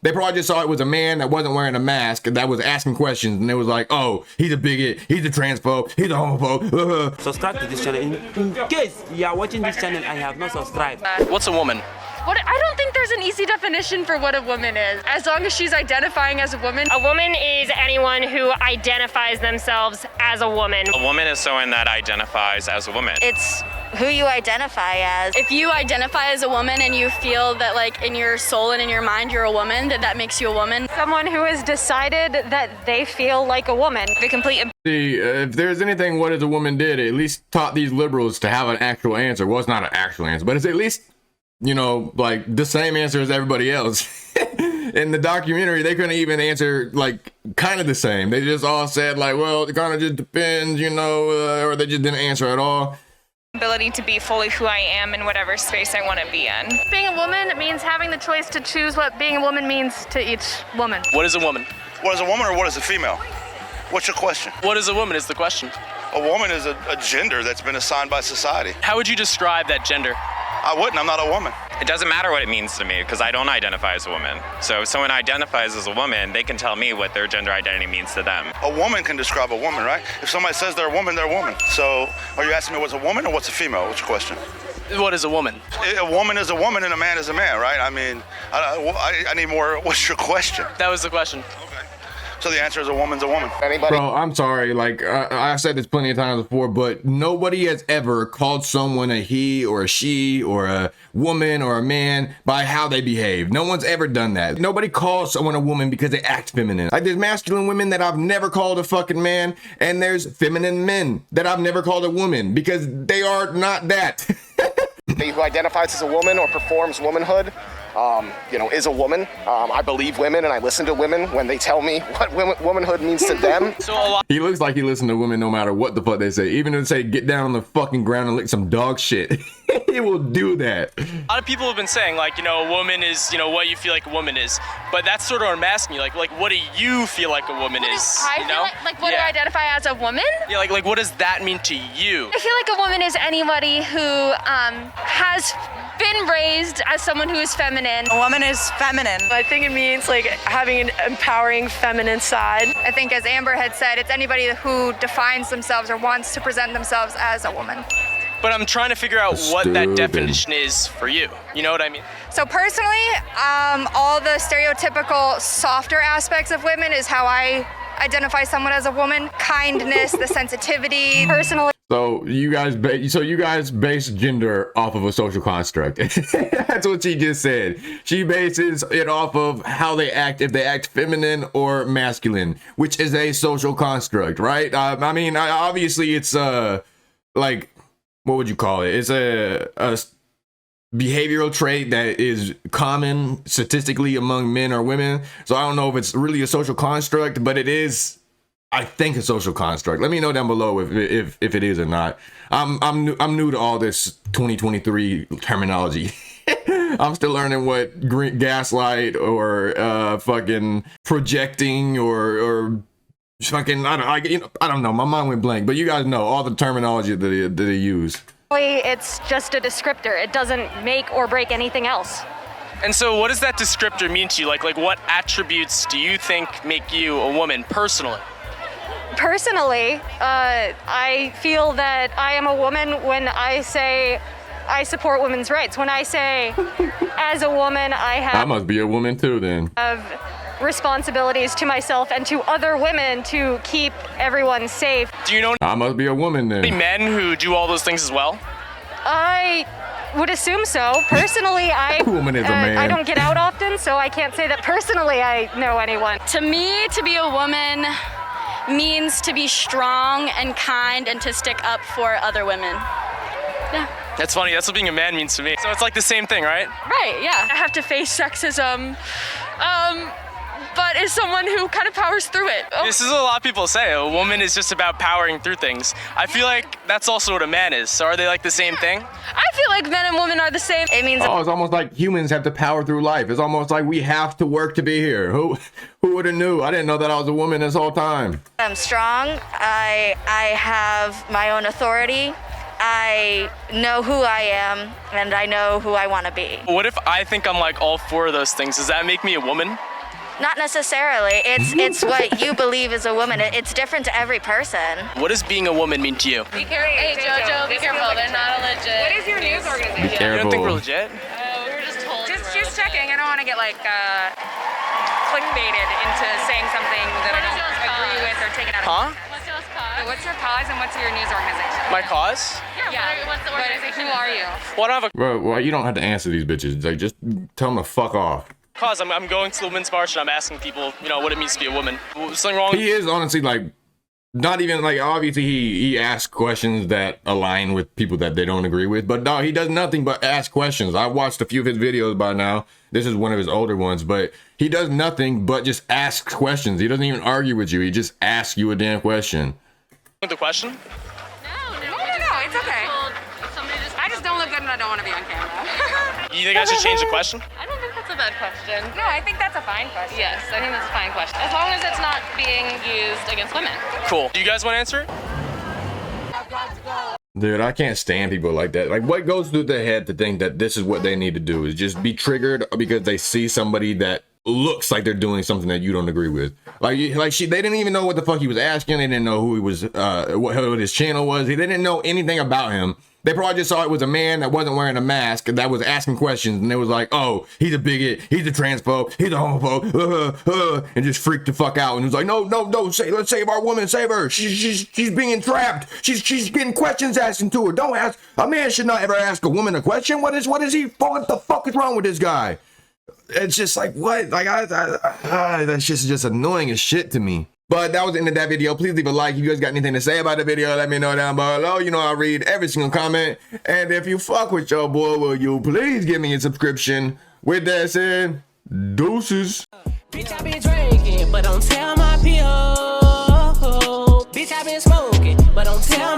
They probably just saw it was a man that wasn't wearing a mask that was asking questions, and it was like, oh, he's a bigot, he's a transphobe, he's a homophobe. Subscribe to this channel. In case you are watching this channel and you have not subscribed. What's a woman? I don't think there's an easy definition for what a woman is, as long as she's identifying as a woman. A woman is anyone who identifies themselves as a woman. A woman is someone that identifies as a woman. It's who you identify as. If you identify as a woman and you feel that like in your soul and in your mind you're a woman, then that makes you a woman. Someone who has decided that they feel like a woman. The complete. See, if there's anything What Is a Woman did, it at least taught these liberals to have an actual answer. Well, it's not an actual answer, but it's at least, you know, like the same answer as everybody else. In the documentary, they couldn't even answer like kind of the same. They just all said like, well, it kind of just depends, you know, or they just didn't answer at all. Ability to be fully who I am in whatever space I want to be in. Being a woman means having the choice to choose what being a woman means to each woman. What is a woman? What is a woman or what is a female? What's your question? What is a woman is the question. A woman is a gender that's been assigned by society. How would you describe that gender? I wouldn't, I'm not a woman. It doesn't matter what it means to me because I don't identify as a woman. So if someone identifies as a woman, they can tell me what their gender identity means to them. A woman can describe a woman, right? If somebody says they're a woman, they're a woman. So are you asking me what's a woman or what's a female? What's your question? What is a woman? A woman is a woman and a man is a man, right? I mean, I need more. What's your question? That was the question. Okay. So the answer is a woman's a woman. Anybody? Bro, I'm sorry. Like, I've said this plenty of times before, but nobody has ever called someone a he or a she or a woman or a man by how they behave. No one's ever done that. Nobody calls someone a woman because they act feminine. Like, there's masculine women that I've never called a fucking man, and there's feminine men that I've never called a woman because they are not that. Who identifies as a woman or performs womanhood, you know, is a woman. I believe women and I listen to women when they tell me what womanhood means to them. He looks like he listens to women no matter what the fuck they say. Even if they say get down on the fucking ground and lick some dog shit, he will do that. A lot of people have been saying like, you know, a woman is, you know, what you feel like a woman is. But that's sort of what I'm asking you. Like what do you feel like a woman is? I you feel know? like what do I identify as a woman? Yeah, like what does that mean to you? I feel like a woman is anybody who has been raised as someone who is feminine. A woman is feminine. I think it means like having an empowering feminine side. I think, as Amber had said, it's anybody who defines themselves or wants to present themselves as a woman. But I'm trying to figure out what that definition is for you. You know what I mean? So personally, all the stereotypical softer aspects of women is how I identify someone as a woman. Kindness, the sensitivity. Personally. So you guys base gender off of a social construct. That's what she just said. She bases it off of how they act, if they act feminine or masculine, which is a social construct, right? I mean, obviously it's like, what would you call it? It's a behavioral trait that is common statistically among men or women. So I don't know if it's really a social construct, but it is, I think, a social construct. Let me know down below if it is or not. I'm new to all this 2023 terminology. I'm still learning what gaslight or fucking projecting or fucking I don't know. My mind went blank. But you guys know all the terminology that they use. It's just a descriptor. It doesn't make or break anything else. And so what does that descriptor mean to you? Like what attributes do you think make you a woman personally? Personally, I feel that I am a woman when I say I support women's rights. When I say, as a woman, I must be a woman too then. Have responsibilities to myself and to other women to keep everyone safe. Do you know I must be a woman then. any men who do all those things as well? I would assume so. Personally, Woman is a man. I don't get out often, so I can't say that personally I know anyone. To me, to be a woman means to be strong and kind and to stick up for other women. Yeah. That's funny. That's what being a man means to me. So it's like the same thing, right? Right, yeah. I have to face sexism, but as someone who kind of powers through it. This is what a lot of people say. A woman is just about powering through things. I feel like that's also what a man is. So are they like the same thing? I feel like men and women are the same. It means it's almost like humans have to power through life. It's almost like we have to work to be here. Who would have knew? I didn't know that I was a woman this whole time. I'm strong. I have my own authority. I know who I am and I know who I want to be. What if I think I'm like all four of those things? Does that make me a woman? Not necessarily. It's what you believe is a woman. It's different to every person. What does being a woman mean to you? Be careful. Hey, Jojo, be careful. They're not a legit. What is your news organization? Be careful. You don't think we're legit? We were just told. Just checking. I don't want to get like clickbaited into saying something that I don't agree with or take it out of context. What's your cause? What's your cause and what's your news organization? My cause? Yeah. What's the organization? Who are you? Well, I don't have a Bro, well, you don't have to answer these bitches. Like, just tell them to fuck off. cause. I'm going to the Women's March and I'm asking people, you know, what it means to be a woman. Something wrong? He is honestly like, not even like, obviously he asks questions that align with people that they don't agree with, but no, he does nothing but ask questions. I watched a few of his videos by now. This is one of his older ones, but he does nothing but just ask questions. He doesn't even argue with you. He just asks you a damn question. The question? No, it's okay. I just don't look good and I don't want to be on camera. You think I should change the question? I don't think that's a bad question. No, I think that's a fine question. Yes, I think that's a fine question. As long as it's not being used against women. Cool. Do you guys want to answer it? Dude, I can't stand people like that. Like, what goes through their head to think that this is what they need to do is just be triggered because they see somebody that looks like they're doing something that you don't agree with. They didn't even know what the fuck he was asking. They didn't know who he was, what his channel was. They didn't know anything about him. They probably just saw it was a man that wasn't wearing a mask that was asking questions, and they was like, "Oh, he's a bigot, he's a transphobe, he's a homophobe," and just freaked the fuck out. And was like, "No, let's save our woman, save her. She's being entrapped. She's getting questions asked to her. Don't ask. A man should not ever ask a woman a question. What is he? What the fuck is wrong with this guy?" It's just like, what? Like, that's just annoying as shit to me. But that was the end of that video. Please leave a like. If you guys got anything to say about the video, let me know down below. You know I read every single comment. And if you fuck with your boy, will you please give me a subscription? With that said, deuces. Bitch, I been drinking, but don't tell my people. Bitch, I been smoking, but don't tell